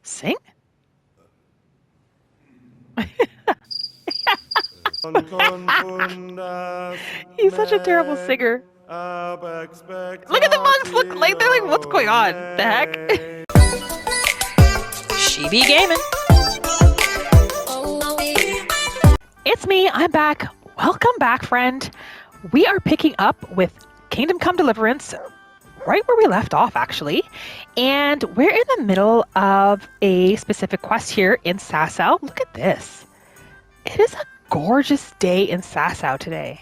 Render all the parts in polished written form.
Sing? He's such a terrible singer. Look at the monks! Look, like they're like, what's going on? The heck? She be gaming. It's me. I'm back. Welcome back, friend. We are picking up with Kingdom Come Deliverance, right where we left off, actually. And we're in the middle of a specific quest here in Sasau. Look at this. It is a gorgeous day in Sasau today.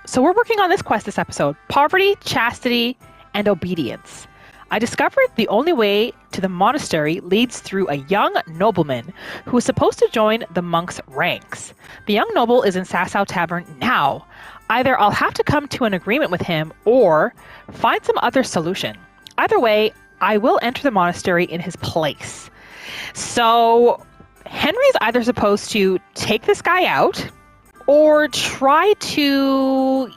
So we're working on this quest this episode: poverty, chastity, and obedience. I discovered the only way to the monastery leads through a young nobleman who is supposed to join the monks' ranks. The young noble is in Sasau Tavern now. Either I'll have to come to an agreement with him or find some other solution. Either way, I will enter the monastery in his place. So Henry's either supposed to take this guy out or try to,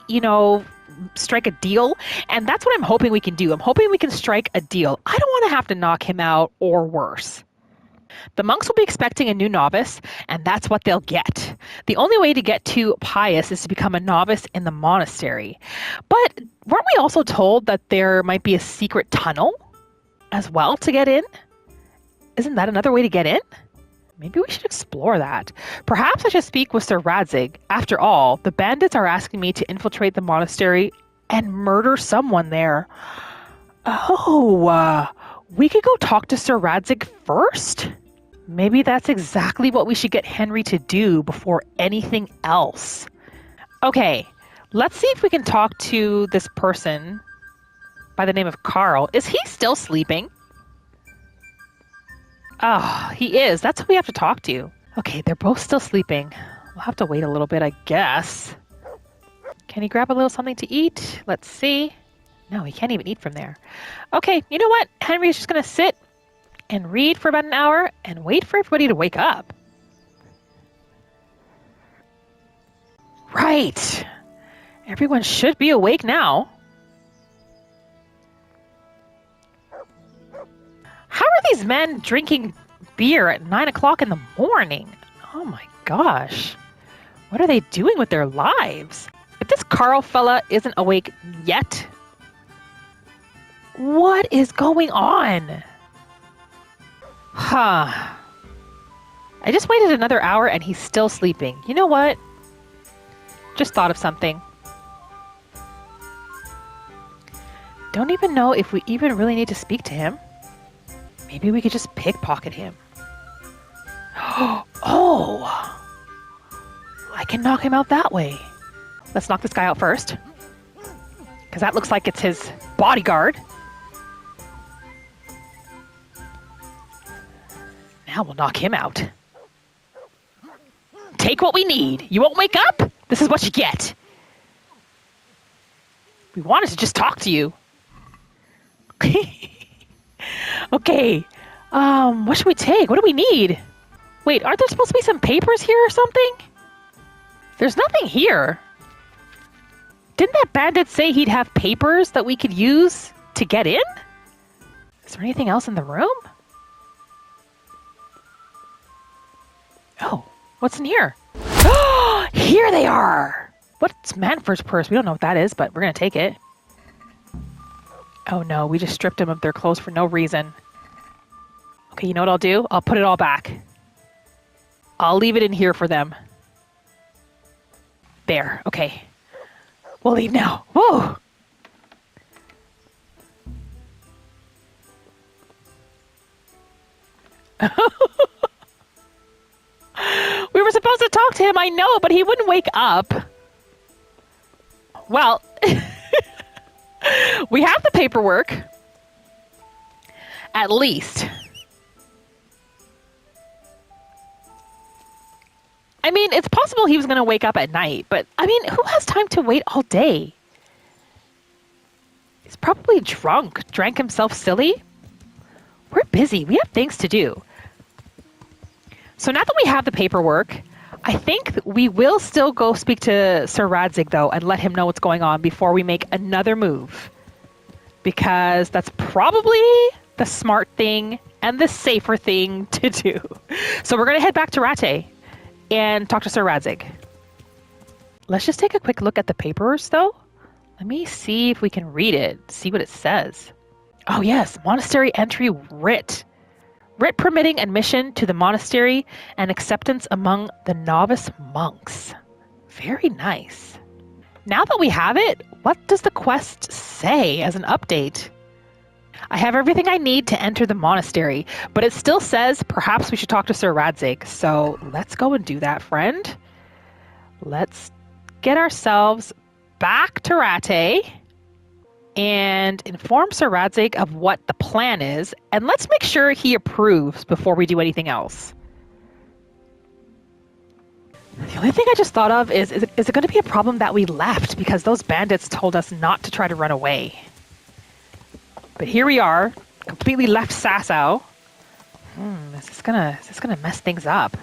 strike a deal. And that's what I'm hoping we can do. I'm hoping we can strike a deal. I don't want to have to knock him out or worse. The monks will be expecting a new novice, and that's what they'll get. The only way to get to pious is to become a novice in the monastery. But weren't we also told that there might be a secret tunnel as well to get in? Isn't that another way to get in? Maybe we should explore that. Perhaps I should speak with Sir Radzig. After all, the bandits are asking me to infiltrate the monastery and murder someone there. We could go talk to Sir Radzig first? Maybe that's exactly what we should get Henry to do before anything else. Okay, let's see if we can talk to this person by the name of Carl. Is he still sleeping? Oh, he is. That's who we have to talk to. Okay, they're both still sleeping. We'll have to wait a little bit, I guess. Can he grab a little something to eat? Let's see. No, he can't even eat from there. Okay, you know what? Henry's just going to sit and read for about an hour and wait for everybody to wake up. Right. Everyone should be awake now. How are these men drinking beer at 9 o'clock in the morning? Oh my gosh. What are they doing with their lives? If this Carl fella isn't awake yet, what is going on? I just waited another hour and he's still sleeping. You know what? Just thought of something. Don't even know if we even really need to speak to him. Maybe we could just pickpocket him. Oh! I can knock him out that way. Let's knock this guy out first. Because that looks like it's his bodyguard. Now we'll knock him out. Take what we need. You won't wake up? This is what you get. We wanted to just talk to you. Okay, what should we take? What do we need? Wait, aren't there supposed to be some papers here or something? There's nothing here. Didn't that bandit say he'd have papers that we could use to get in? Is there anything else in the room? Oh, what's in here? Here they are! What's Manford's purse? We don't know what that is, but we're going to take it. Oh no, we just stripped them of their clothes for no reason. Okay, you know what I'll do? I'll put it all back. I'll leave it in here for them. There, okay. We'll leave now. Whoa! We were supposed to talk to him, I know, but he wouldn't wake up. Well... We have the paperwork. At least. I mean, it's possible he was going to wake up at night, but I mean, who has time to wait all day? He's probably drunk, drank himself silly. We're busy. We have things to do. So now that we have the paperwork, I think we will still go speak to Sir Radzig, though, and let him know what's going on before we make another move. Because that's probably the smart thing and the safer thing to do. So we're going to head back to Rate and talk to Sir Radzig. Let's just take a quick look at the papers, though. Let me see if we can read it, see what it says. Oh yes, monastery entry writ. Writ permitting admission to the monastery and acceptance among the novice monks. Very nice. Now that we have it, what does the quest say as an update? I have everything I need to enter the monastery, but it still says perhaps we should talk to Sir Radzig. So let's go and do that, friend. Let's get ourselves back to Rate and inform Sir Radzig of what the plan is, and let's make sure he approves before we do anything else. The only thing I just thought of is it going to be a problem that we left because those bandits told us not to try to run away? But here we are, completely left Sasau. Is this gonna mess things up?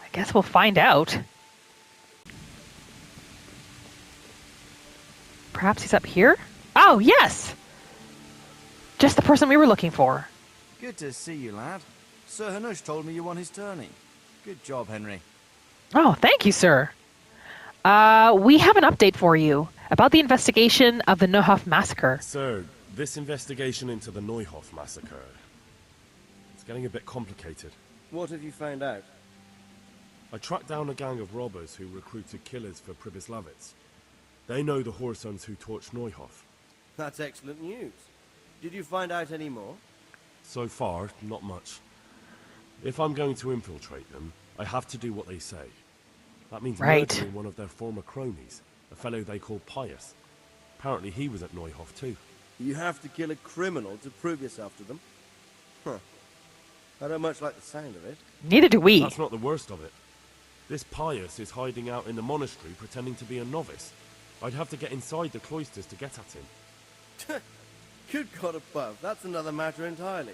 I guess we'll find out. Perhaps he's up here? Oh, yes! Just the person we were looking for. Good to see you, lad. Sir Hanush told me you won his tourney. Good job, Henry. Oh, thank you, sir. We have an update for you about the investigation of the Neuhof massacre. Sir, this investigation into the Neuhof massacre, it's getting a bit complicated. What have you found out? I tracked down a gang of robbers who recruited killers for Pribyslavitz. They know the Horsons who torched Neuhof. That's excellent news. Did you find out any more? So far, not much. If I'm going to infiltrate them, I have to do what they say. That means murdering one of their former cronies, a fellow they call Pius. Apparently he was at Neuhof too. You have to kill a criminal to prove yourself to them? Huh. I don't much like the sound of it. Neither do we. That's not the worst of it. This Pius is hiding out in the monastery pretending to be a novice. I'd have to get inside the cloisters to get at him. Good God above, that's another matter entirely.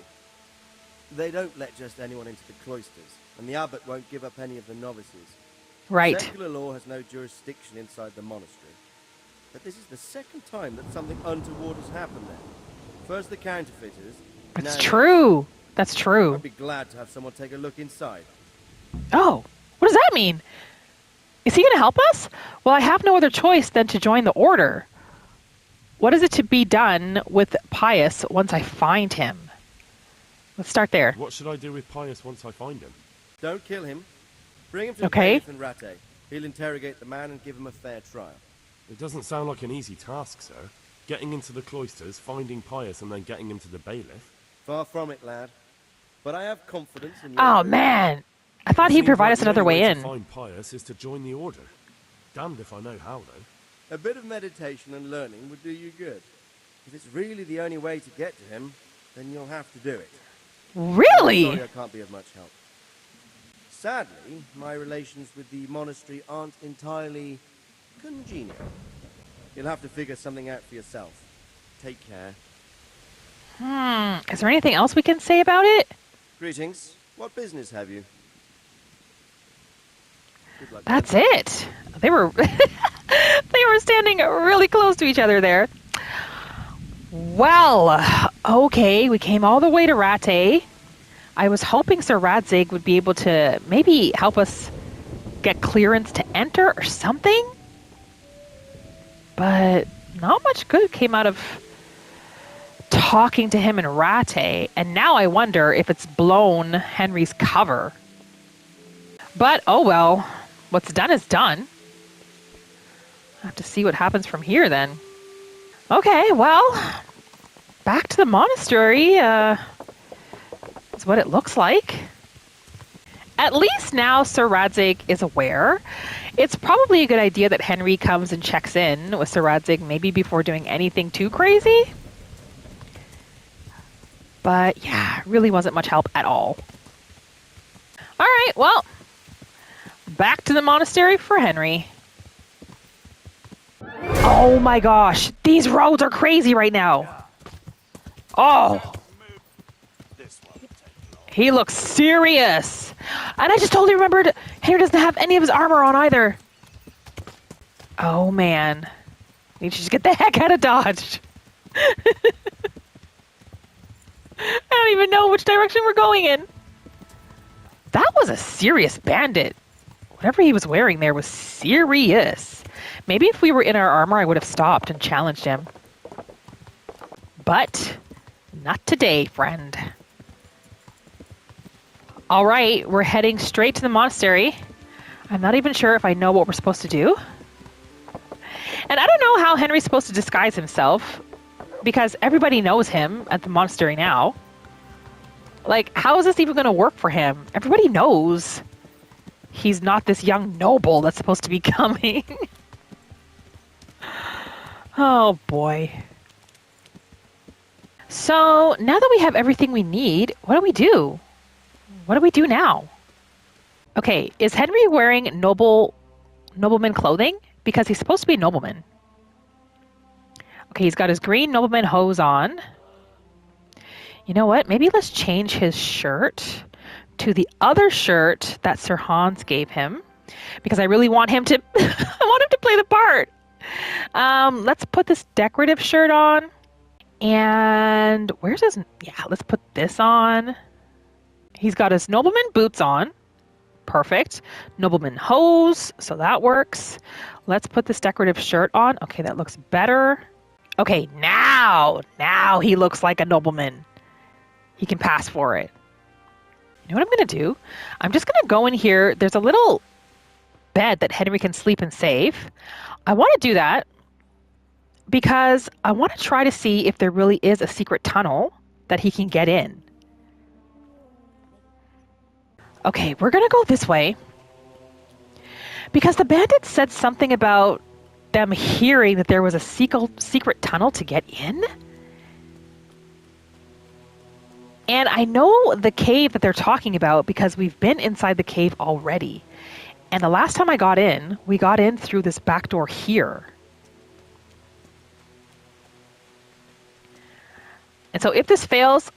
They don't let just anyone into the cloisters, and the abbot won't give up any of the novices. Right. Secular law has no jurisdiction inside the monastery. But this is the second time that something untoward has happened there. First the counterfeiters. That's true. That's true. I'd be glad to have someone take a look inside. Oh, what does that mean? Is he going to help us? Well, I have no other choice than to join the order. What is it to be done with Pius once I find him? Let's start there. What should I do with Pius once I find him? Don't kill him. Bring him to the bailiff in Rate. He'll interrogate the man and give him a fair trial. It doesn't sound like an easy task, sir. Getting into the cloisters, finding Pius, and then getting him to the bailiff. Far from it, lad. But I have confidence in you. Oh, man. I thought he'd provide us another way in. To find Pius is to join the order. Damned if I know how, though. A bit of meditation and learning would do you good. If it's really the only way to get to him, then you'll have to do it. Really? I'm sorry I can't be of much help. Sadly, my relations with the monastery aren't entirely congenial. You'll have to figure something out for yourself. Take care. Is there anything else we can say about it? Greetings. What business have you? Good luck. That's it. They were they were standing really close to each other there. Well, okay, we came all the way to Rate. I was hoping Sir Radzig would be able to maybe help us get clearance to enter or something. But not much good came out of talking to him in Rate. And now I wonder if it's blown Henry's cover. But, oh well, what's done is done. I have to see what happens from here then. Okay, well, back to the monastery. Is what it looks like. At least now Sir Radzig is aware. It's probably a good idea that Henry comes and checks in with Sir Radzig maybe before doing anything too crazy. But yeah, it really wasn't much help at all. All right, well, back to the monastery for Henry. Oh my gosh, these roads are crazy right now. Oh. He looks serious. And I just totally remembered Henry doesn't have any of his armor on either. Oh man. Need to just get the heck out of Dodge. And don't even know which direction we're going in. That was a serious bandit. Whatever he was wearing there was serious. Maybe if we were in our armor, I would have stopped and challenged him. But not today, friend. All right, we're heading straight to the monastery. I'm not even sure if I know what we're supposed to do. And I don't know how Henry's supposed to disguise himself, because everybody knows him at the monastery now. Like, how is this even going to work for him? Everybody knows he's not this young noble that's supposed to be coming. Oh, boy. So, now that we have everything we need, what do we do? What do we do now? Okay, is Henry wearing nobleman clothing? Because he's supposed to be a nobleman. Okay, he's got his green nobleman hose on. You know what? Maybe let's change his shirt to the other shirt that Sir Hans gave him, because I really want him to I want him to play the part. Let's put this decorative shirt on. And where's his... Yeah, let's put this on. He's got his nobleman boots on. Perfect. Nobleman hose, so that works. Let's put this decorative shirt on. Okay, that looks better. Okay, now he looks like a nobleman. He can pass for it. You know what I'm going to do? I'm just going to go in here. There's a little bed that Henry can sleep and save. I want to do that because I want to try to see if there really is a secret tunnel that he can get in. Okay, we're going to go this way because the bandits said something about them hearing that there was a secret tunnel to get in. And I know the cave that they're talking about because we've been inside the cave already. And the last time I got in, we got in through this back door here. And so if this fails,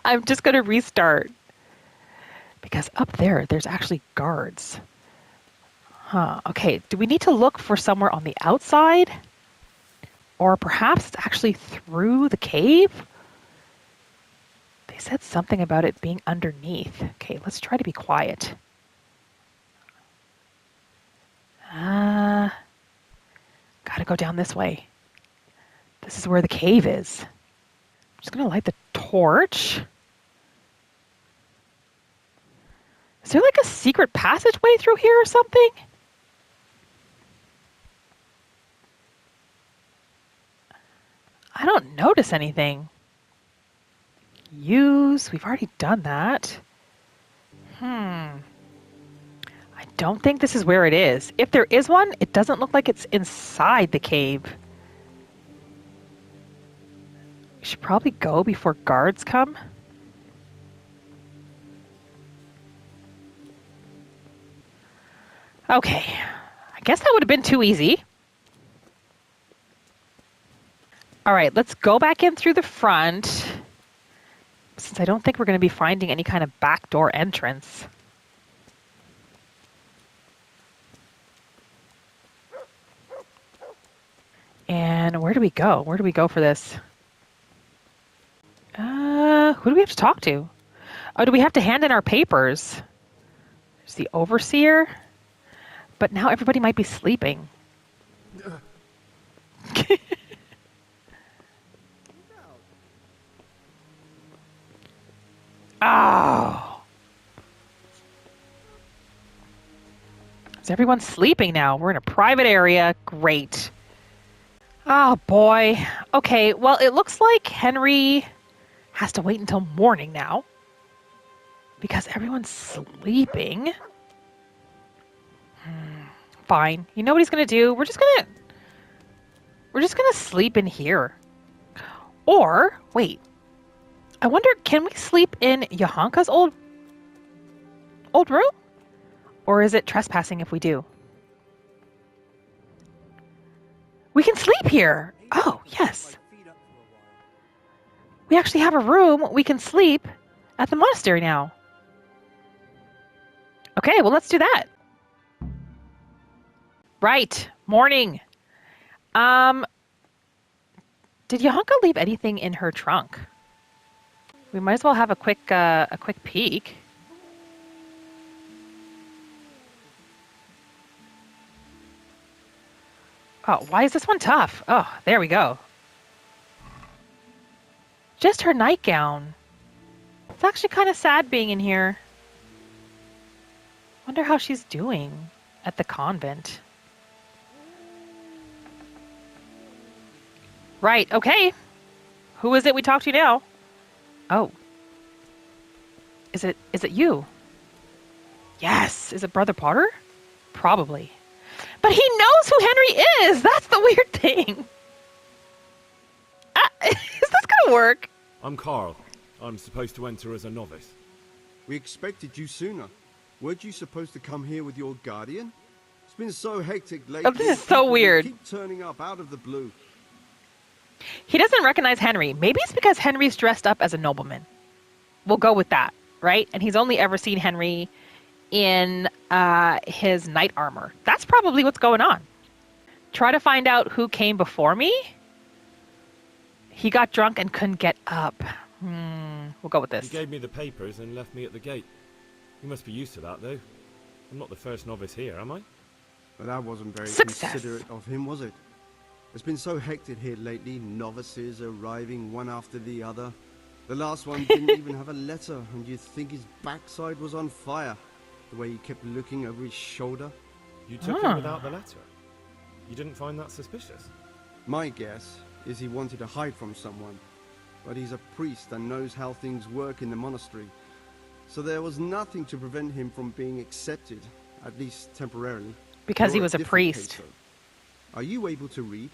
I'm just going to restart. Because up there, there's actually guards. Huh, okay. Do we need to look for somewhere on the outside? Or perhaps it's actually through the cave? They said something about it being underneath. Okay, let's try to be quiet. Gotta go down this way. This is where the cave is. I'm just gonna light the torch. Is there like a secret passageway through here or something? I don't notice anything. Use. We've already done that. I don't think this is where it is. If there is one, it doesn't look like it's inside the cave. We should probably go before guards come. Okay. I guess that would have been too easy. All right, let's go back in through the front, since I don't think we're going to be finding any kind of backdoor entrance. And where do we go? Where do we go for this? Who do we have to talk to? Oh, do we have to hand in our papers? There's the overseer. But now everybody might be sleeping. Oh. Is everyone sleeping now? We're in a private area. Great. Oh, boy. Okay, well, it looks like Henry has to wait until morning now because everyone's sleeping. Fine. You know what he's going to do? We're just going to sleep in here. Or, wait. I wonder, can we sleep in Johanka's old room? Or is it trespassing if we do? We can sleep here. Oh, yes. We actually have a room. We can sleep at the monastery now. Okay, well, let's do that. Right. Morning. Did Johanka leave anything in her trunk? We might as well have a quick peek. Oh, why is this one tough? Oh, there we go. Just her nightgown. It's actually kind of sad being in here. Wonder how she's doing at the convent. Right, okay. Who is it we talk to now? Oh. Is it you? Yes. Is it Brother Potter? Probably. But he knows who Henry is! That's the weird thing. Is this gonna work? I'm Carl. I'm supposed to enter as a novice. We expected you sooner. Weren't you supposed to come here with your guardian? It's been so hectic lately. Oh, this is so weird. Keep turning up out of the blue. He doesn't recognize Henry. Maybe it's because Henry's dressed up as a nobleman. We'll go with that, right? And he's only ever seen Henry in his knight armor. That's probably what's going on. Try to find out who came before me. He got drunk and couldn't get up. We'll go with this. He gave me the papers and left me at the gate. You must be used to that, though. I'm not the first novice here, am I? But that wasn't very Success. considerate of him, was it? It's been so hectic here lately, novices arriving one after the other. The last one didn't even have a letter, and you'd think his backside was on fire, the way he kept looking over his shoulder. You took him without the letter. You didn't find that suspicious? My guess is he wanted to hide from someone, but he's a priest and knows how things work in the monastery. So there was nothing to prevent him from being accepted, at least temporarily. Because he You're was a different priest. case, though. Are you able to read?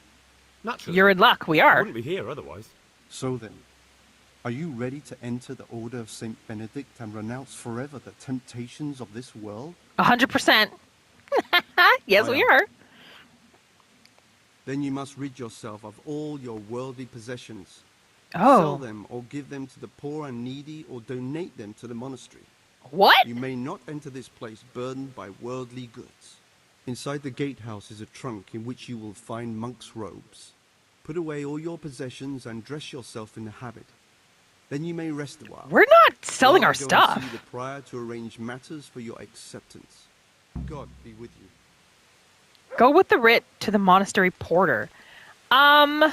Naturally. You're in luck. We I are. wouldn't be here otherwise. So then, are you ready to enter the Order of Saint Benedict and renounce forever the temptations of this world? 100%. Yes, I we am. are. Then you must rid yourself of all your worldly possessions. Oh. Sell them or give them to the poor and needy or donate them to the monastery. What? You may not enter this place burdened by worldly goods. Inside the gatehouse is a trunk in which you will find monk's robes. Put away all your possessions and dress yourself in the habit. Then you may rest a while. We're not selling While our I go and stuff. see the prior to arrange matters for your acceptance. God be with you. Go with the writ to the monastery porter. Put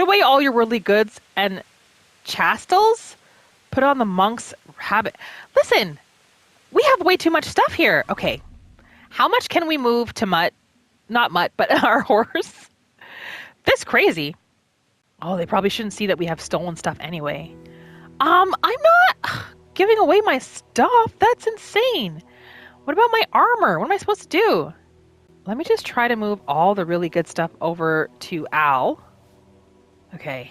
away all your worldly goods and chastels. Put on the monk's habit. Listen, we have way too much stuff here. Okay. How much can we move to Mutt? Not Mutt, but our horse. This crazy. Oh, they probably shouldn't see that we have stolen stuff anyway. I'm not giving away my stuff. That's insane. What about my armor? What am I supposed to do? Let me just try to move all the really good stuff over to Al. Okay.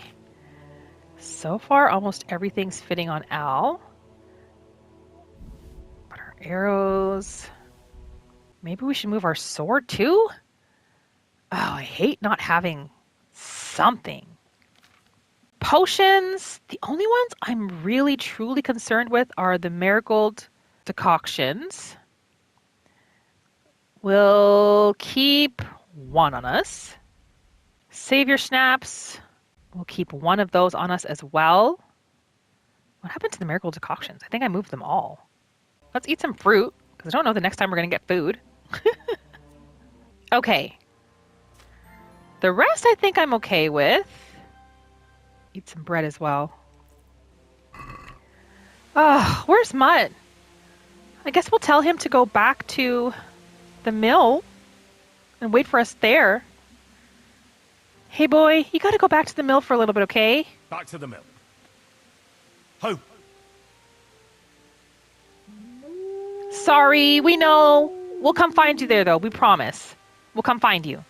So far, almost everything's fitting on Al. But our arrows... Maybe we should move our sword too? Oh, I hate not having something. Potions. The only ones I'm really truly concerned with are the marigold decoctions. We'll keep one on us. Savior snaps. We'll keep one of those on us as well. What happened to the marigold decoctions? I think I moved them all. Let's eat some fruit, because I don't know the next time we're going to get food. Okay. The rest I think I'm okay with. Eat some bread as well. Oh, where's Mutt? I guess we'll tell him to go back to the mill and wait for us there. Hey boy, you gotta go back to the mill for a little bit, okay? Back to the mill. Ho! Sorry, we know. We'll come find you there though, we promise. We'll come find you.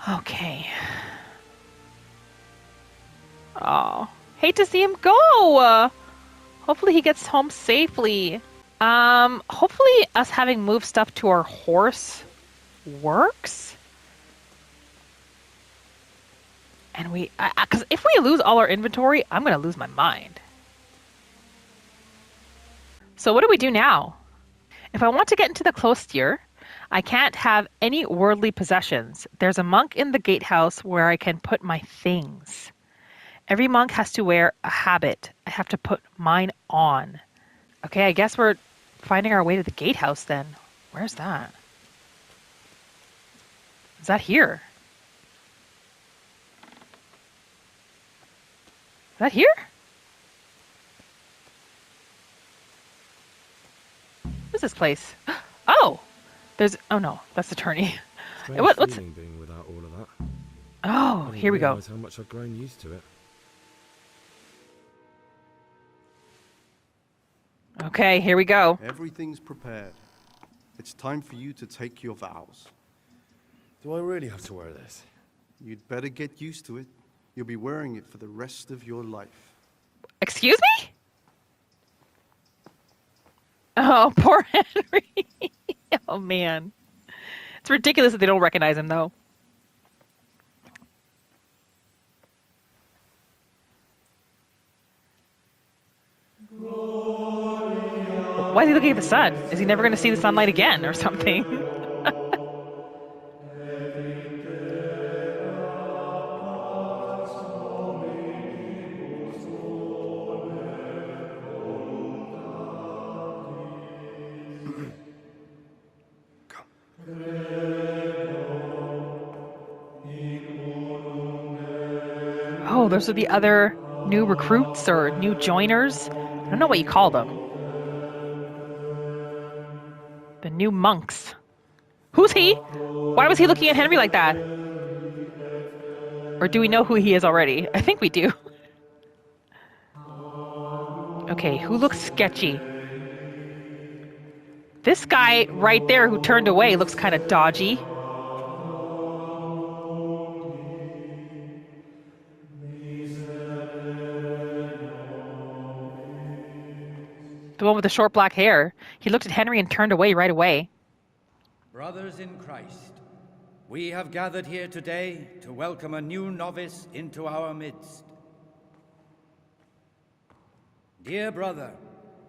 Okay. Oh, hate to see him go. Hopefully he gets home safely. Hopefully us having moved stuff to our horse works. And because if we lose all our inventory, I'm going to lose my mind. So what do we do now? If I want to get into the cloister, I can't have any worldly possessions. There's a monk in the gatehouse where I can put my things. Every monk has to wear a habit. I have to put mine on. Okay, I guess we're finding our way to the gatehouse then. Where's that? Is that here? Is that here? What's this place? Oh! There's... Oh no, that's the tourney. Strange What's... feeling being without all of that. Oh, here we go. I didn't realise how much I've grown used to it. Okay, here we go. Everything's prepared. It's time for you to take your vows. Do I really have to wear this? You'd better get used to it. You'll be wearing it for the rest of your life. Excuse me? Oh, poor Henry. Oh, man. It's ridiculous that they don't recognize him, though. Why is he looking at the sun? Is he never going to see the sunlight again or something? Oh, those are the other new recruits or new joiners. I don't know what you call them. The new monks. Who's he? Why was he looking at Henry like that? Or do we know who he is already? I think we do. Okay, who looks sketchy? This guy right there who turned away looks kind of dodgy. The one with the short black hair. He looked at Henry and turned away right away. Brothers in Christ, we have gathered here today to welcome a new novice into our midst. Dear brother,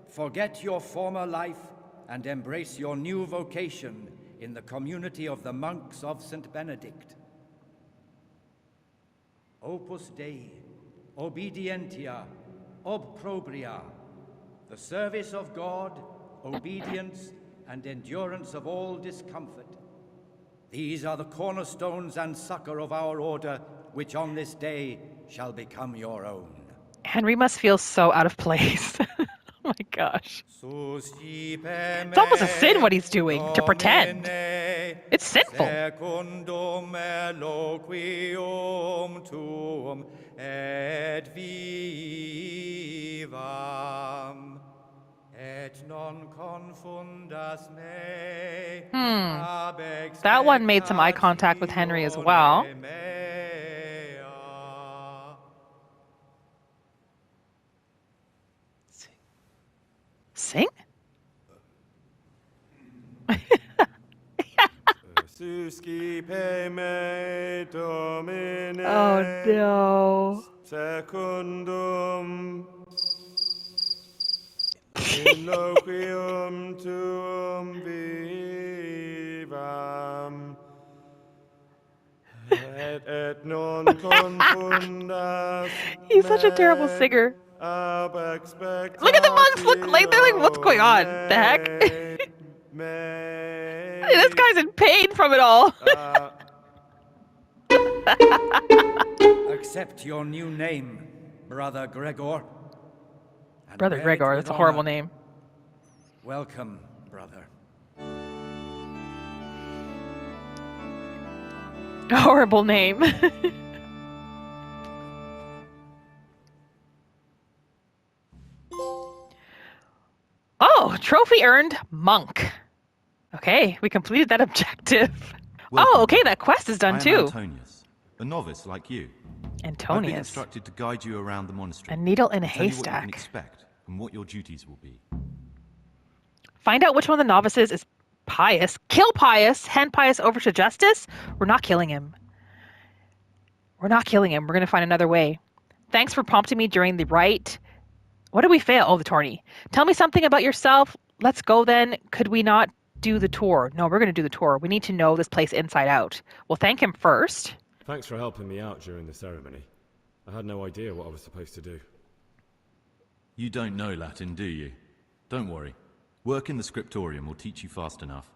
forget your former life and embrace your new vocation in the community of the monks of St. Benedict. Opus Dei, obedientia, obprobria, the service of God, obedience, and endurance of all discomfort. These are the cornerstones and succor of our order, which on this day shall become your own. Henry must feel so out of place. Oh my gosh. It's almost a sin what he's doing, to pretend. It's sinful. Secundum eloquium tuum et vivam. Et non confundas me. That one made some eye contact with Henry as well. Sing? Oh no. Secundum Eloquium tuum vivam et non confundas. He's such a terrible singer. Look at the monks! Look like they're like, what's going on? The heck? This guy's in pain from it all. Accept your new name, Brother Gregor. And Brother bear it Gregor, with that's a horrible honor. name. Welcome, brother. A horrible name. Oh, trophy earned, monk. Okay, we completed that objective. Welcome. Oh, okay, that quest is done I am too. Antonius, a novice like you. I've been Antonius. instructed to guide you around the monastery. A needle in a Tell you what you can haystack. expect and what your duties will be. Find out which one of the novices is pious. Kill pious. Hand pious over to justice. We're not killing him. We're not killing him. We're going to find another way. Thanks for prompting me during the rite. What did we fail? Oh, the tourney. Tell me something about yourself. Let's go then. Could we not do the tour? No, we're going to do the tour. We need to know this place inside out. We'll thank him first. Thanks for helping me out during the ceremony. I had no idea what I was supposed to do. You don't know Latin, do you? Don't worry. Work in the scriptorium will teach you fast enough.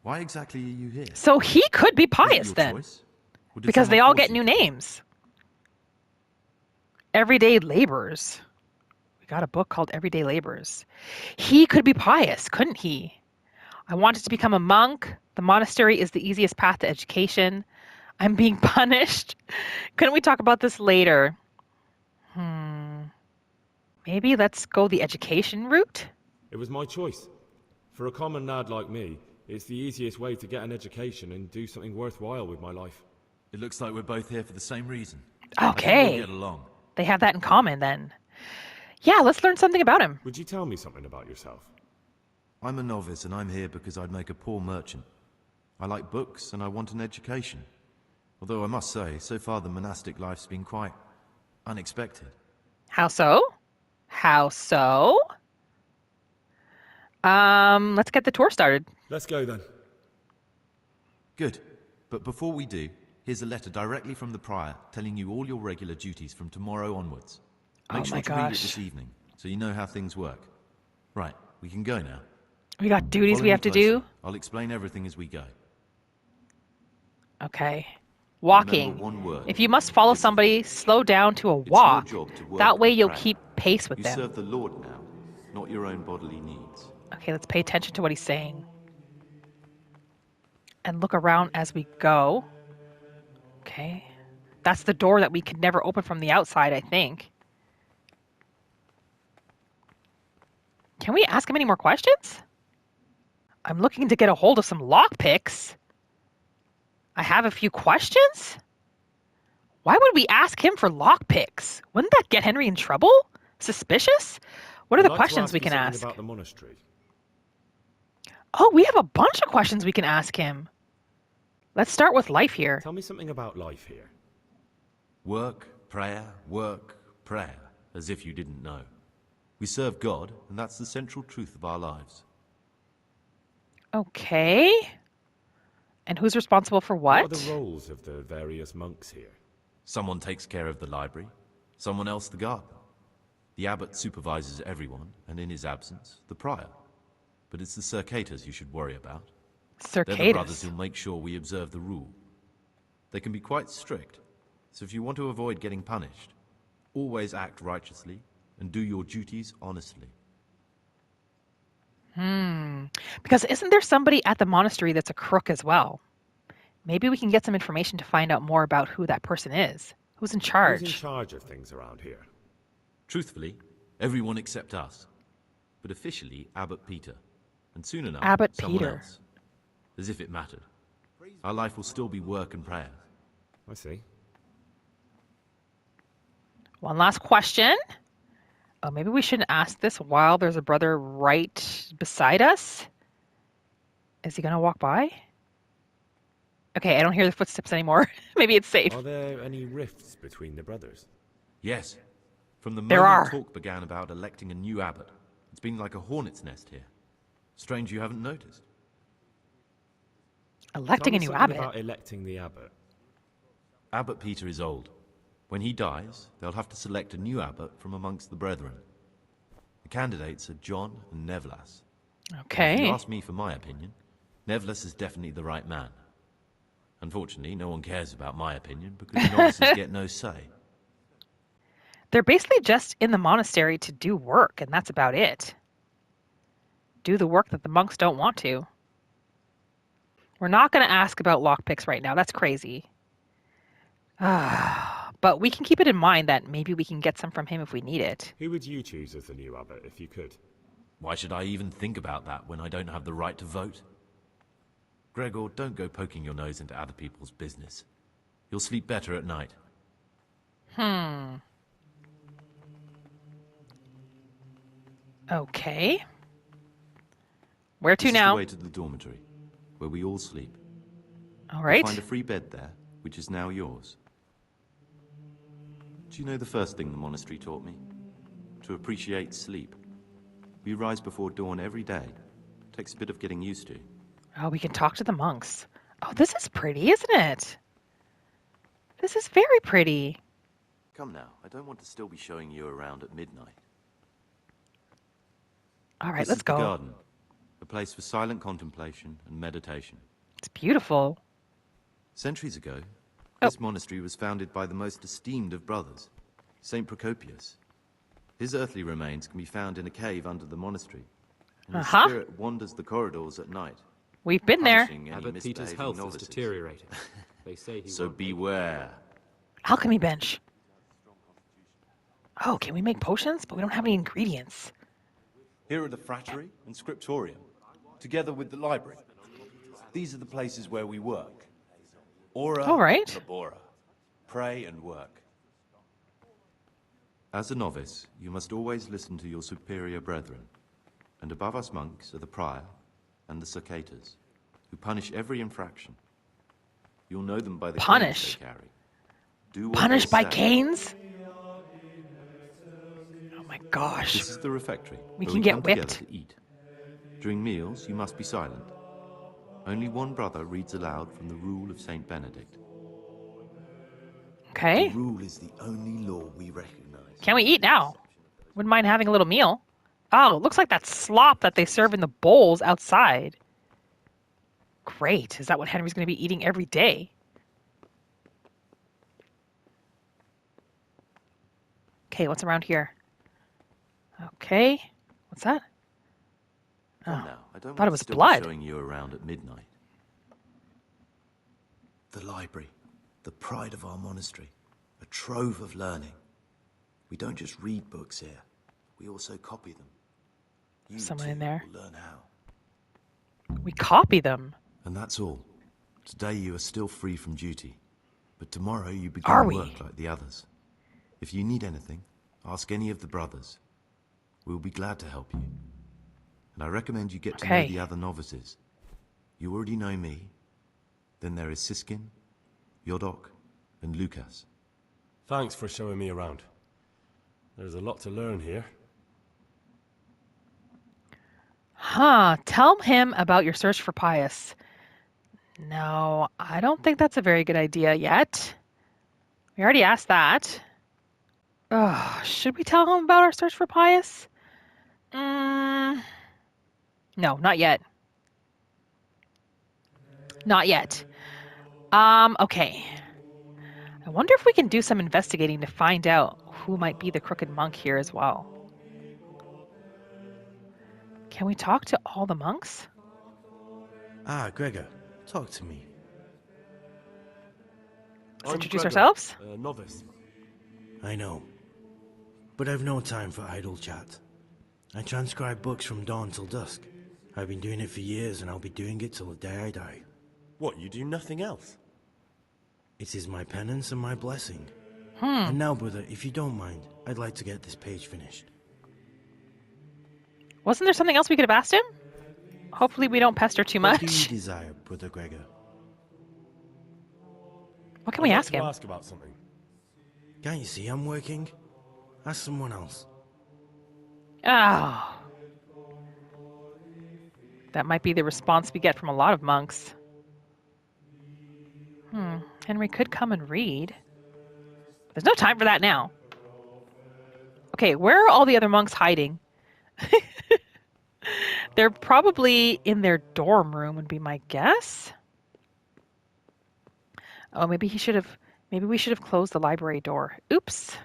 Why exactly are you here? So he could be Is it pious your then. choice? Or did Because they someone all force get you new to? names. Everyday Laborers. We got a book called Everyday Laborers. He could be pious, couldn't he? I wanted to become a monk. The monastery is the easiest path to education. I'm being punished. Couldn't we talk about this later? Maybe let's go the education route? It was my choice. For a common lad like me, it's the easiest way to get an education and do something worthwhile with my life. It looks like we're both here for the same reason. I think Okay. we'll get along. They have that in common then. Yeah, let's learn something about him. Would you tell me something about yourself? I'm a novice and I'm here because I'd make a poor merchant. I like books and I want an education. Although I must say, so far the monastic life's been quite unexpected. How so? How so? Let's get the tour started. Let's go then. Good. But before we do, here's a letter directly from the prior telling you all your regular duties from tomorrow onwards. Make sure to read it this evening so you know how things work. Right, we can go now. We got duties Follow we me have to closely. do. I'll explain everything as we go. Okay. Walking. Remember one word. If you must follow somebody, slow down to a It's walk. your job to work That way and you'll pray. keep pace with You them. serve the Lord now, not your own bodily needs. Okay, let's pay attention to what he's saying. And look around as we go. Okay. That's the door that we could never open from the outside, I think. Can we ask him any more questions? I'm looking to get a hold of some lockpicks. I have a few questions? Why would we ask him for lockpicks? Wouldn't that get Henry in trouble? Suspicious? What are the I'd like to questions we you can something ask? about the monastery. Oh, we have a bunch of questions we can ask him. Let's start with life here. Tell me something about life here. Work, prayer, as if you didn't know. We serve God, and that's the central truth of our lives. Okay. And who's responsible for what? What are the roles of the various monks here? Someone takes care of the library, someone else the garden. The abbot supervises everyone, and in his absence, the prior. But it's the circators you should worry about. They're the brothers Circators. who make sure we observe the rule. They can be quite strict, so if you want to avoid getting punished, always act righteously and do your duties honestly. Because isn't there somebody at the monastery that's a crook as well? Maybe we can get some information to find out more about who that person is. Who's in charge? Who's in charge of things around here? Truthfully, everyone except us. But officially, Abbot Peter. And soon enough, Abbot someone Peter. else. As if it mattered. Our life will still be work and prayer. I see. One last question. Oh, maybe we shouldn't ask this while there's a brother right beside us. Is he going to walk by? Okay, I don't hear the footsteps anymore. Maybe it's safe. Are there any rifts between the brothers? Yes. From the There moment are. talk began about electing a new abbot, it's been like a hornet's nest here. Strange you haven't noticed. Electing a Tell me new something abbot. about electing the abbot. Abbot Peter is old. When he dies, they'll have to select a new abbot from amongst the brethren. The candidates are John and Nevlas. If you Okay. ask me for my opinion, Nevlas is definitely the right man. Unfortunately, no one cares about my opinion because novices get no say. They're basically just in the monastery to do work, and that's about it. Do the work that the monks don't want to. We're not going to ask about lockpicks right now. That's crazy. But we can keep it in mind that maybe we can get some from him if we need it. Who would you choose as the new abbot if you could? Why should I even think about that when I don't have the right to vote? Gregor, don't go poking your nose into other people's business. You'll sleep better at night. Okay. Where to This is now? the way to the dormitory, where we all sleep. All You'll right. find a free bed there, which is now yours. Do you know the first thing the monastery taught me? To appreciate sleep. We rise before dawn every day. Takes a bit of getting used to. Oh, we can talk to the monks. Oh, this is pretty, isn't it? This is very pretty. Come now, I don't want to still be showing you around at midnight. All right, This let's is the go. garden, a place for silent contemplation and meditation. It's beautiful. Centuries ago, this monastery was founded by the most esteemed of brothers, Saint Procopius. His earthly remains can be found in a cave under the monastery, and his spirit wanders the corridors at night. We've been there. Abbot Peter's health is deteriorating. They say he So beware. Alchemy bench. Oh, can we make potions? But we don't have any ingredients. Here are the frattery and scriptorium, together with the library. These are the places where we work. Ora All right. labora. Pray and work. As a novice, you must always listen to your superior brethren, and above us monks are the prior and the cicatas, who punish every infraction. You'll know them by the canes they carry. Do what Punished they by say. canes? Oh my gosh. This is the refectory. We where can get come whipped. together to eat. During meals, you must be silent. Only one brother reads aloud from the rule of Saint Benedict. Okay. The rule is the only law we recognize. Can we eat now? Wouldn't mind having a little meal. Oh, it looks like that slop that they serve in the bowls outside. Great. Is that what Henry's going to be eating every day? Okay, what's around here? Okay. What's that? Come now, I don't thought it want was to still blood. be showing you around at midnight. The library, the pride of our monastery, a trove of learning. We don't just read books here, we also copy them. You Someone too in there. will learn how. We copy them. And that's all. Today you are still free from duty, but tomorrow you Are begin we? work like the others. If you need anything, ask any of the brothers. We'll be glad to help you. And I recommend you get to know Okay. the other novices. You already know me. Then there is Siskin, Yodok, and Lucas. Thanks for showing me around. There's a lot to learn here. Tell him about your search for Pius. No, I don't think that's a very good idea yet. We already asked that. Should we tell him about our search for Pius? No, not yet. Not yet. Okay. I wonder if we can do some investigating to find out who might be the crooked monk here as well. Can we talk to all the monks? Ah, Gregor, talk to me. Let's I'm introduce Gregor, ourselves. a novice. I know, but I've no time for idle chat. I transcribe books from dawn till dusk. I've been doing it for years, and I'll be doing it till the day I die. What, you do nothing else? It is my penance and my blessing. And now, brother, if you don't mind, I'd like to get this page finished. Wasn't there something else we could have asked him? Hopefully we don't pester too What do you much. desire, Brother Gregor? What can we ask him? Ask about something. Can't you see I'm working? Ask someone else. Oh. That might be the response we get from a lot of monks. Henry could come and read. There's no time for that now. Okay, where are all the other monks hiding? They're probably in their dorm room would be my guess. Oh, maybe we should have closed the library door. Oops.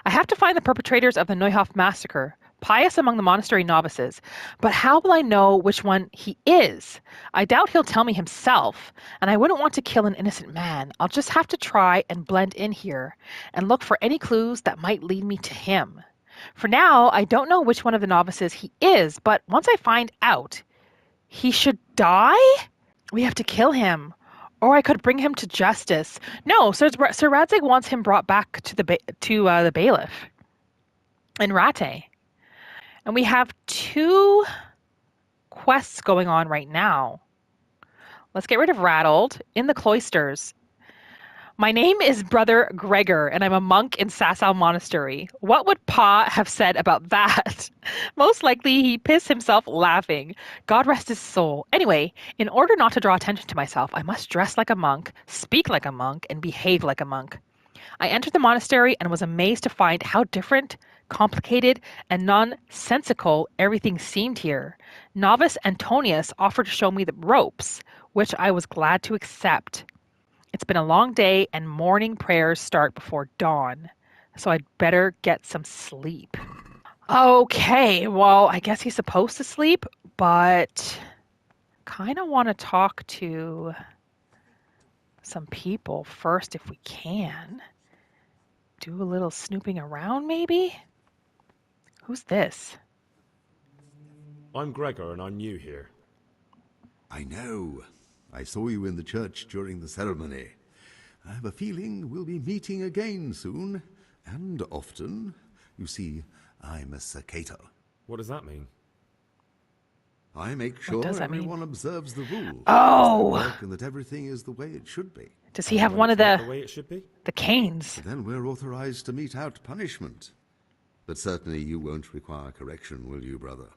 I have to find the perpetrators of the Neuhof massacre, Pius among the monastery novices. But how will I know which one he is? I doubt he'll tell me himself, and I wouldn't want to kill an innocent man. I'll just have to try and blend in here and look for any clues that might lead me to him. For now, I don't know which one of the novices he is, but once I find out, he should die? We have to kill him. Or I could bring him to justice. No, Sir Radzig wants him brought back to the bailiff in Rate. And we have 2 quests going on right now. Let's get rid of Rattled in the cloisters. My name is Brother Gregor, and I'm a monk in Sasau Monastery. What would Pa have said about that? Most likely he pissed himself laughing. God rest his soul. Anyway, in order not to draw attention to myself, I must dress like a monk, speak like a monk, and behave like a monk. I entered the monastery and was amazed to find how different, complicated, and nonsensical everything seemed here. Novice Antonius offered to show me the ropes, which I was glad to accept. It's been a long day and morning prayers start before dawn, so I'd better get some sleep. Okay, well, I guess he's supposed to sleep, but kind of want to talk to some people first if we can. Do a little snooping around, maybe? Who's this? I'm Gregor, and I'm new here. I know. I saw you in the church during the ceremony. I have a feeling we'll be meeting again soon, and often. You see, I'm a Sakato. What does that mean? I make sure everyone observes the rules. Oh! And that everything is the way it should be. Does he have one of the way it should be? The canes? Then we're authorized to mete out punishment. But certainly you won't require correction, will you, brother?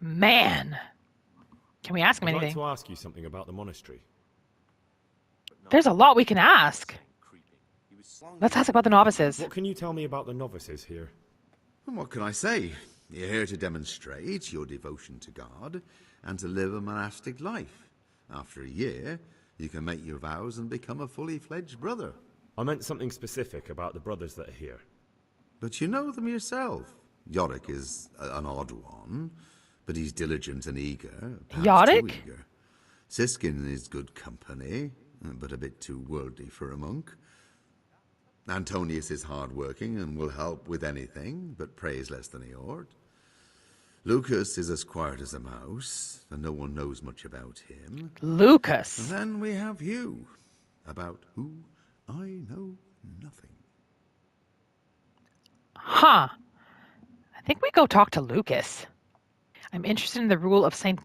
Man! Can we ask him anything? I'd like to ask you something about the monastery. There's a lot we can ask. Let's ask about the novices. What can you tell me about the novices here? And what can I say? You're here to demonstrate your devotion to God and to live a monastic life. After a year, you can make your vows and become a fully fledged brother. I meant something specific about the brothers that are here. But you know them yourself. Yorick is an odd one, but he's diligent and eager. Yorick? Siskin is good company, but a bit too worldly for a monk. Antonius is hard-working and will help with anything, but prays less than he ought. Lucas is as quiet as a mouse, and no one knows much about him. Lucas! And then we have you, about who I know nothing. Huh. I think we go talk to Lucas. I'm interested in the rule of Saint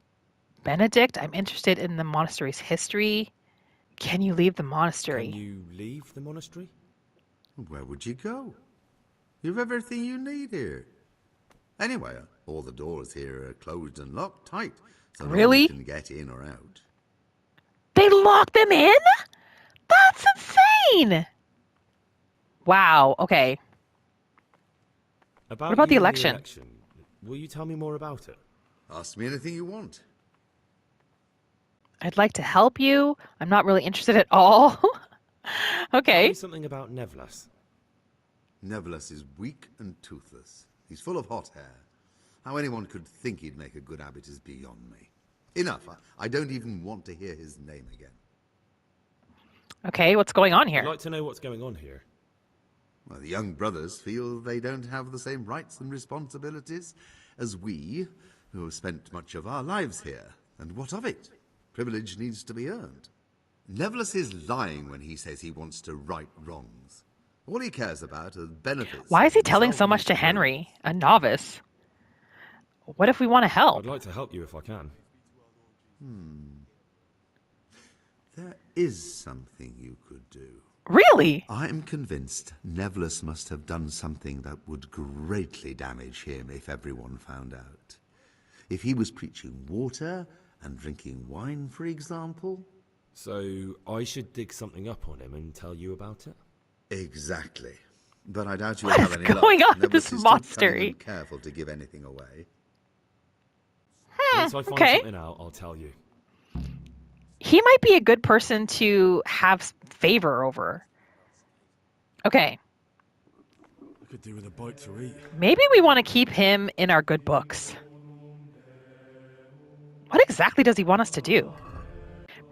Benedict. I'm interested in the monastery's history. Can you leave the monastery? Can you leave the monastery? Where would you go? You've everything you need here. Anyway, all the doors here are closed and locked tight, so no one can get in or out. They lock them in? That's insane! Wow, okay. What about the election? Will you tell me more about it? Ask me anything you want. I'd like to help you. I'm not really interested at all. Okay. Tell me something about Nevlas. Nevlas is weak and toothless. He's full of hot hair. How anyone could think he'd make a good abbot is beyond me. Enough. I don't even want to hear his name again. Okay, what's going on here? I'd like to know what's going on here. Well, the young brothers feel they don't have the same rights and responsibilities as we, who have spent much of our lives here. And what of it? Privilege needs to be earned. Nevlas is lying when he says he wants to right wrongs. All he cares about are benefits. Why is he telling so much to Henry, a novice? What if we want to help? I'd like to help you if I can. There is something you could do. Really? I'm convinced Nevlas must have done something that would greatly damage him if everyone found out. If he was preaching water and drinking wine, for example. So I should dig something up on him and tell you about it? Exactly. But I doubt you'll What have is any luck. going on at Nevlas this is too monastery? cunning and careful to give anything away. Once I find something out, I'll tell you. He might be a good person to have favor over. Okay. I could do with a bite to eat. Maybe we want to keep him in our good books. What exactly does he want us to do?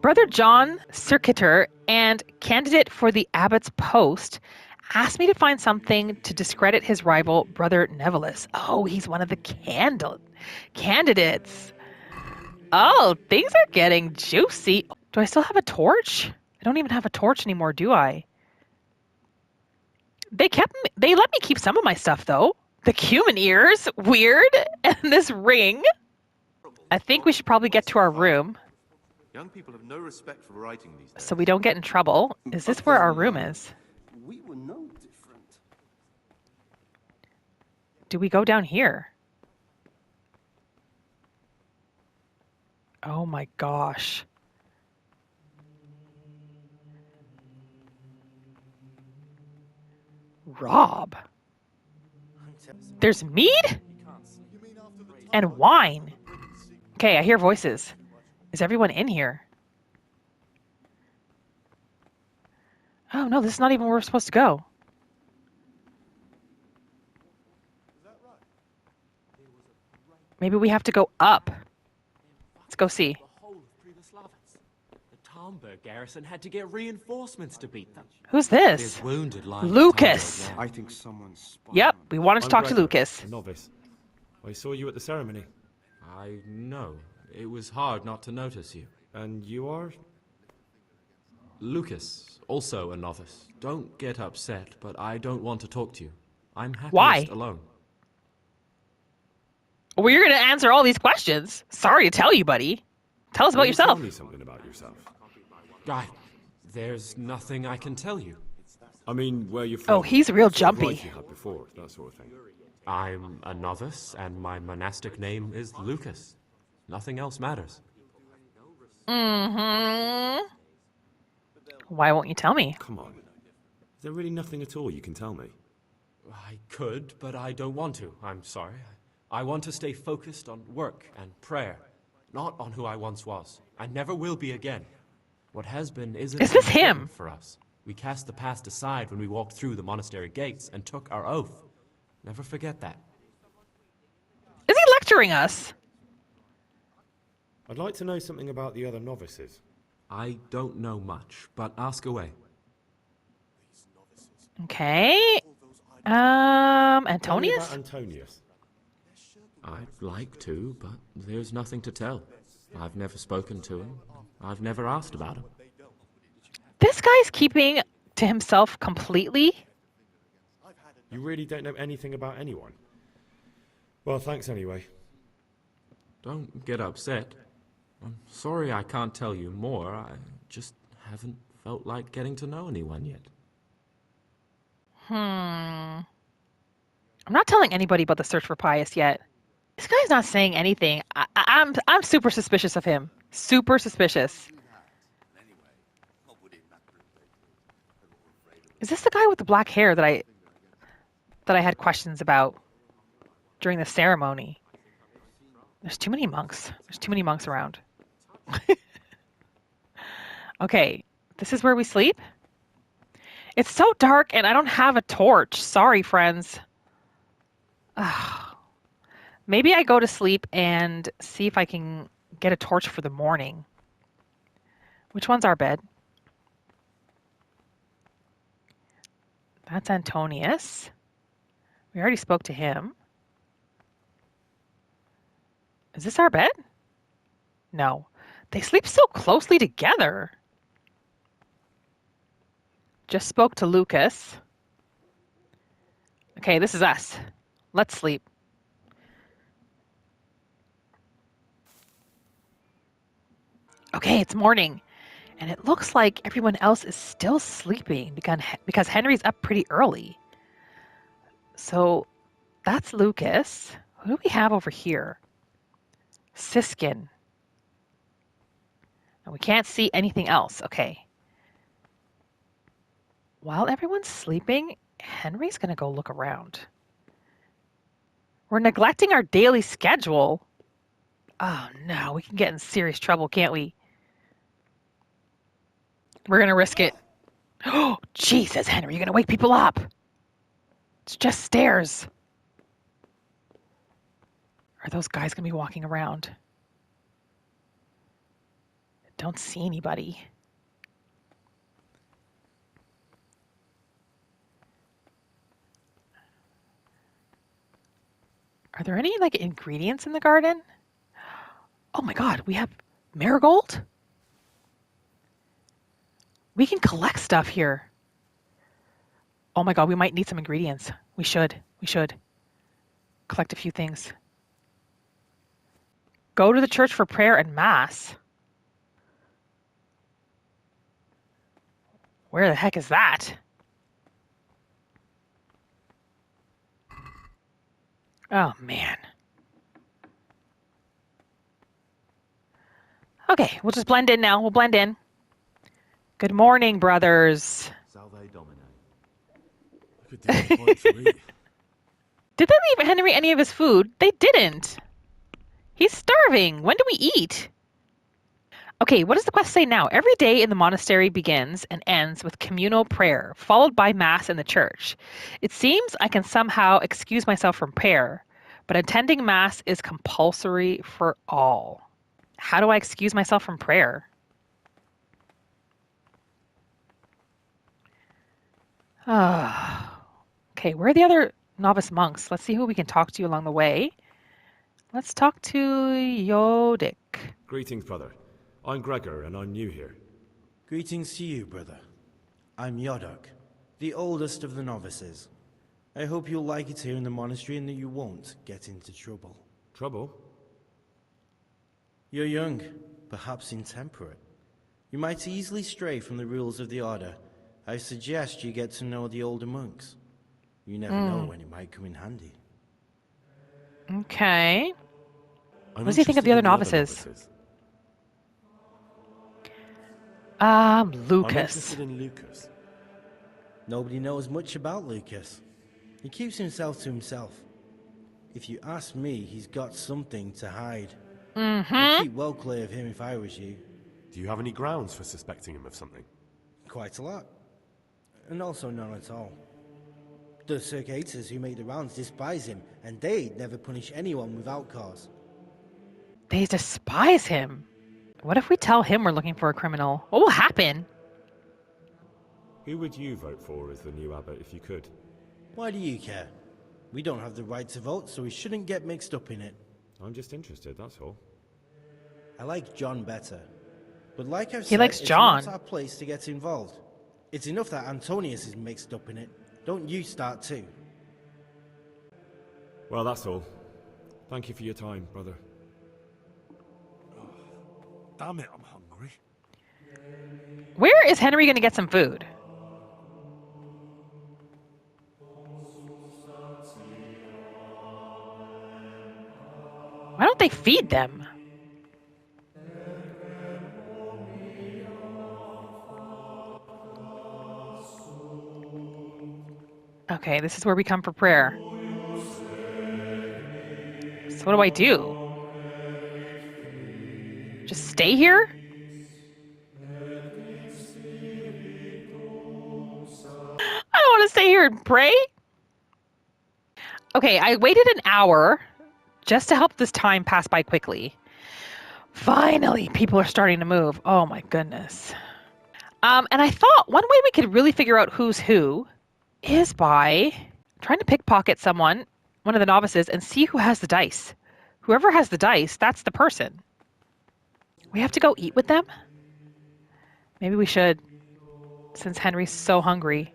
Brother John, circuiter and candidate for the abbot's post, asked me to find something to discredit his rival, Brother Nevillus. Oh, he's one of the candidates. Oh, things are getting juicy. Do I still have a torch? I don't even have a torch anymore, do I? They let me keep some of my stuff, though. The cumin ears, weird, and this ring. I think we should probably get to our room. Young people have no respect for writing these days. So we don't get in trouble. Is this where our room is? We were no different. Do we go down here? Oh my gosh. Rob. There's mead? And wine. Okay, I hear voices. Is everyone in here? Oh, no, this is not even where we're supposed to go. Maybe we have to go up. Let's go see. The Talmberg garrison had to get reinforcements to beat them. Who's this? Wounded Lucas. I think someone's... Yep, we wanted to I'm talk to Gregor, Lucas. a novice. I saw you at the ceremony. I know. It was hard not to notice you. And you are? Lucas, also a novice. Don't get upset, but I don't want to talk to you. I'm happiest Why? alone. Well, you're going to answer all these questions. Sorry to tell you, buddy. Tell us about yourself. Tell me something about yourself. There's nothing I can tell you. I mean, where you're from. Oh, he's real what sort of jumpy. life you had before, that sort of thing. I'm a novice, and my monastic name is Lucas. Nothing else matters. Mm-hmm. Why won't you tell me? Come on. Is there really nothing at all you can tell me? I could, but I don't want to. I'm sorry. I want to stay focused on work and prayer, not on who I once was. I never will be again. What has been isn't Is this him? for us. We cast the past aside when we walked through the monastery gates and took our oath. Never forget that. Is he lecturing us? I'd like to know something about the other novices. I don't know much, but ask away. Okay. Tell me Antonius? about Antonius. I'd like to, but there's nothing to tell. I've never spoken to him. I've never asked about him. This guy's keeping to himself completely. You really don't know anything about anyone? Well, thanks anyway. Don't get upset. I'm sorry I can't tell you more. I just haven't felt like getting to know anyone yet. I'm not telling anybody about the search for Pius yet. This guy's not saying anything. I'm super suspicious of him. Super suspicious. Is this the guy with the black hair that I had questions about during the ceremony? There's too many monks. There's too many monks around. Okay, this is where we sleep? It's so dark and I don't have a torch. Sorry, friends. Maybe I go to sleep and see if I can get a torch for the morning. Which one's our bed? That's Antonius. We already spoke to him. Is this our bed? No. They sleep so closely together. Just spoke to Lucas. Okay, this is us. Let's sleep. Okay, it's morning. And it looks like everyone else is still sleeping because Henry's up pretty early. So that's Lucas. Who do we have over here? Siskin. And we can't see anything else. Okay. While everyone's sleeping, Henry's going to go look around. We're neglecting our daily schedule. Oh no, we can get in serious trouble, can't we? We're going to risk it. Oh, Jesus, Henry, you're going to wake people up. It's just stairs. Are those guys going to be walking around? Don't see anybody. Are there any, ingredients in the garden? Oh my God, we have marigold? We can collect stuff here. Oh my God, we might need some ingredients. We should collect a few things. Go to the church for prayer and mass. Where the heck is that? Oh man. Okay, we'll just blend in now. We'll blend in. Good morning, brothers. Salve Domine. I could Did they leave Henry any of his food? They didn't. He's starving. When do we eat? Okay, what does the quest say now? Every day in the monastery begins and ends with communal prayer, followed by mass in the church. It seems I can somehow excuse myself from prayer, but attending mass is compulsory for all. How do I excuse myself from prayer? Okay, where are the other novice monks? Let's see who we can talk to along the way. Let's talk to Yodik. Greetings, brother. I'm Gregor, and I'm new here. Greetings to you, brother. I'm Yodok, the oldest of the novices. I hope you'll like it here in the monastery and that you won't get into trouble. Trouble? You're young, perhaps intemperate. You might easily stray from the rules of the order. I suggest you get to know the older monks. You never know when it might come in handy. Okay. What does he think of the other novices? Lucas. I'm interested in Lucas. Nobody knows much about Lucas. He keeps himself to himself. If you ask me, he's got something to hide. I'd keep well clear of him if I was you. Do you have any grounds for suspecting him of something? Quite a lot. And also none at all. The circators who make the rounds despise him, and they'd never punish anyone without cause. They despise him? What if we tell him we're looking for a criminal? What will happen? Who would you vote for as the new abbot if you could? Why do you care? We don't have the right to vote, so we shouldn't get mixed up in it. I'm just interested, that's all. I like John better. But like I've said, he likes John. It's not our place to get involved. It's enough that Antonius is mixed up in it. Don't you start too. Well, that's all. Thank you for your time, brother. Damn it, I'm hungry. Where is Henry going to get some food? Why don't they feed them? Okay, this is where we come for prayer. So what do I do? Just stay here? I don't want to stay here and pray. Okay, I waited an hour just to help this time pass by quickly. Finally, people are starting to move. Oh my goodness. And I thought one way we could really figure out who's who is by trying to pickpocket someone, one of the novices, and see who has the dice. Whoever has the dice, that's the person. We have to go eat with them? Maybe we should, since Henry's so hungry.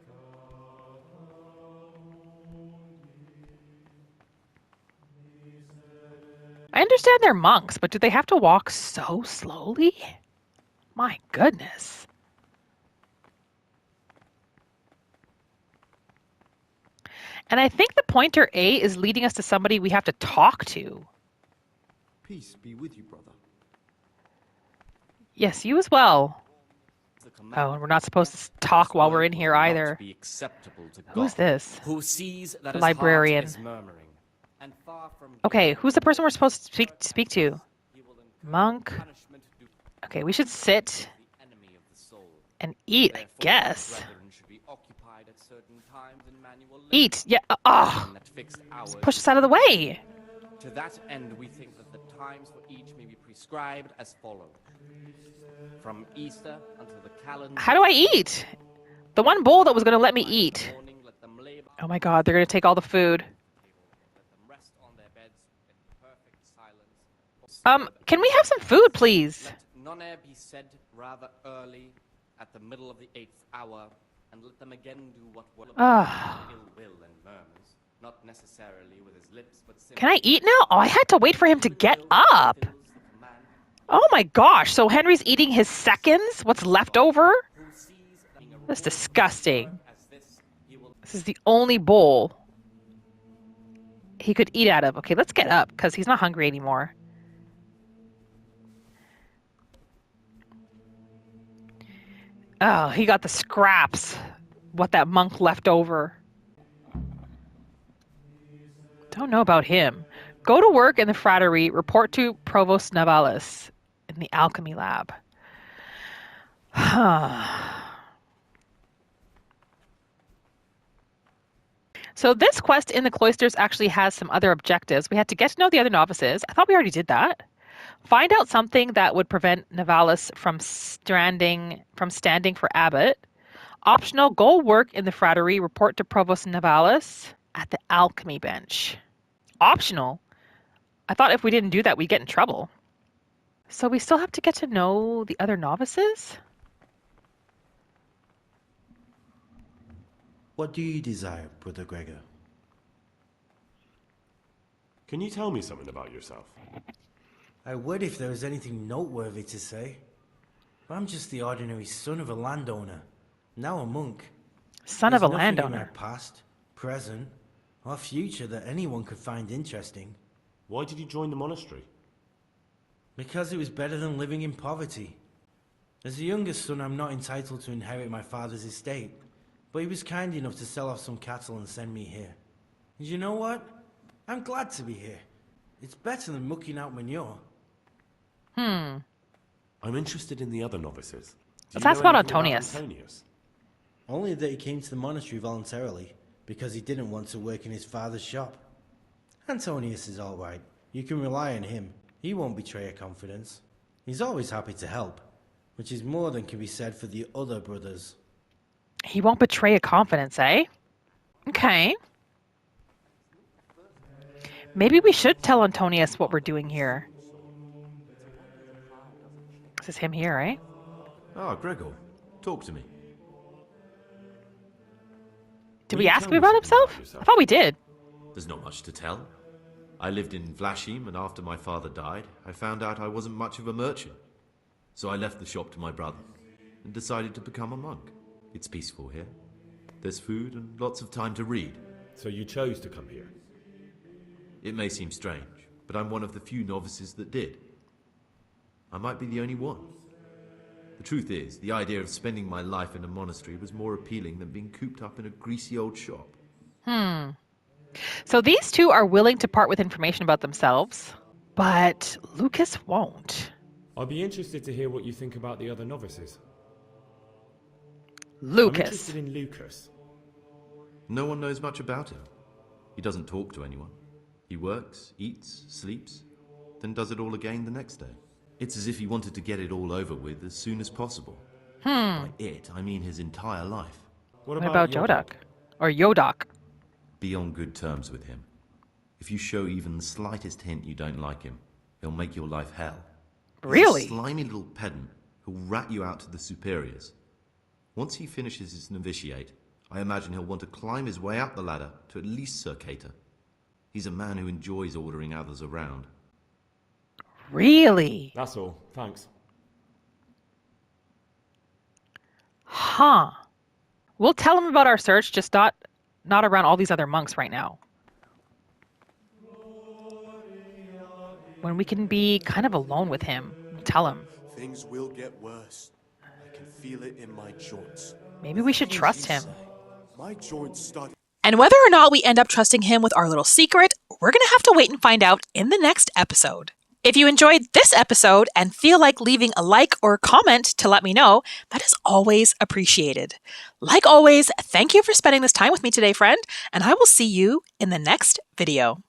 I understand they're monks, but do they have to walk so slowly? My goodness. And I think the pointer A is leading us to somebody we have to talk to. Peace be with you, brother. Yes, you as well. Oh, and we're not supposed to talk while we're in here either. Who's this? Who sees that the librarian. Okay, who's the person we're supposed to speak to? Monk. Okay, we should sit and eat, I guess. Eat, yeah. Just push us out of the way. To that end, we think that the times for each may be prescribed as follows. From Easter until the calendar. How do I eat? The one bowl that was going to let me eat. Oh my god, they're going to take all the food. Can we have some food, please? Let none be said rather early at the middle of the 8th hour, and let them again do what ill will and murmurs, not necessarily with his lips, but Can I eat now? Oh, I had to wait for him to get up. Oh my gosh, so Henry's eating his seconds? What's left over? That's disgusting. This is the only bowl he could eat out of. Okay, let's get up, because he's not hungry anymore. Oh, he got the scraps. What that monk left over. Don't know about him. Go to work in the frattery. Report to Provost Navalis in the alchemy lab. So this quest in the cloisters actually has some other objectives. We had to get to know the other novices. I thought we already did that. Find out something that would prevent Navalis from standing for abbot. Optional, go work in the frattery. Report to Provost Navalis at the alchemy bench. Optional? I thought if we didn't do that, we'd get in trouble. So we still have to get to know the other novices? What do you desire, Brother Gregor? Can you tell me something about yourself? I would if there was anything noteworthy to say. I'm just the ordinary son of a landowner, now a monk. Son of a landowner. In my past, present, or future that anyone could find interesting. Why did you join the monastery? Because it was better than living in poverty. As the youngest son, I'm not entitled to inherit my father's estate, but he was kind enough to sell off some cattle and send me here. And you know what? I'm glad to be here. It's better than mucking out manure. I'm interested in the other novices. Let's ask about Antonius. Only that he came to the monastery voluntarily, because he didn't want to work in his father's shop. Antonius is all right. You can rely on him. He won't betray your confidence. He's always happy to help, which is more than can be said for the other brothers. He won't betray a confidence, eh? Okay. Maybe we should tell Antonius what we're doing here. This is him here, eh? Ah, Gregor. Talk to me. Did we ask him about himself? I thought we did. There's not much to tell. I lived in Vlashim, and after my father died, I found out I wasn't much of a merchant. So I left the shop to my brother and decided to become a monk. It's peaceful here. There's food and lots of time to read. So you chose to come here? It may seem strange, but I'm one of the few novices that did. I might be the only one. The truth is, the idea of spending my life in a monastery was more appealing than being cooped up in a greasy old shop. So these two are willing to part with information about themselves, but Lucas won't. I'd be interested to hear what you think about the other novices. Lucas. I'm interested in Lucas. No one knows much about him. He doesn't talk to anyone. He works, eats, sleeps, then does it all again the next day. It's as if he wanted to get it all over with as soon as possible. By it, I mean his entire life. What about Jodak? Or Yodak? Be on good terms with him. If you show even the slightest hint you don't like him, he'll make your life hell. Really? He's a slimy little pedant who'll rat you out to the superiors. Once he finishes his novitiate, I imagine he'll want to climb his way up the ladder to at least Sir Cater. He's a man who enjoys ordering others around. Really? That's all. Thanks. Huh. We'll tell him about our search, just not around all these other monks right now. When we can be kind of alone with him, tell him. Things will get worse. I can feel it in my joints. Maybe we should trust him. My joints start. And whether or not we end up trusting him with our little secret, we're going to have to wait and find out in the next episode. If you enjoyed this episode and feel like leaving a like or comment to let me know, that is always appreciated. Like always, thank you for spending this time with me today, friend, and I will see you in the next video.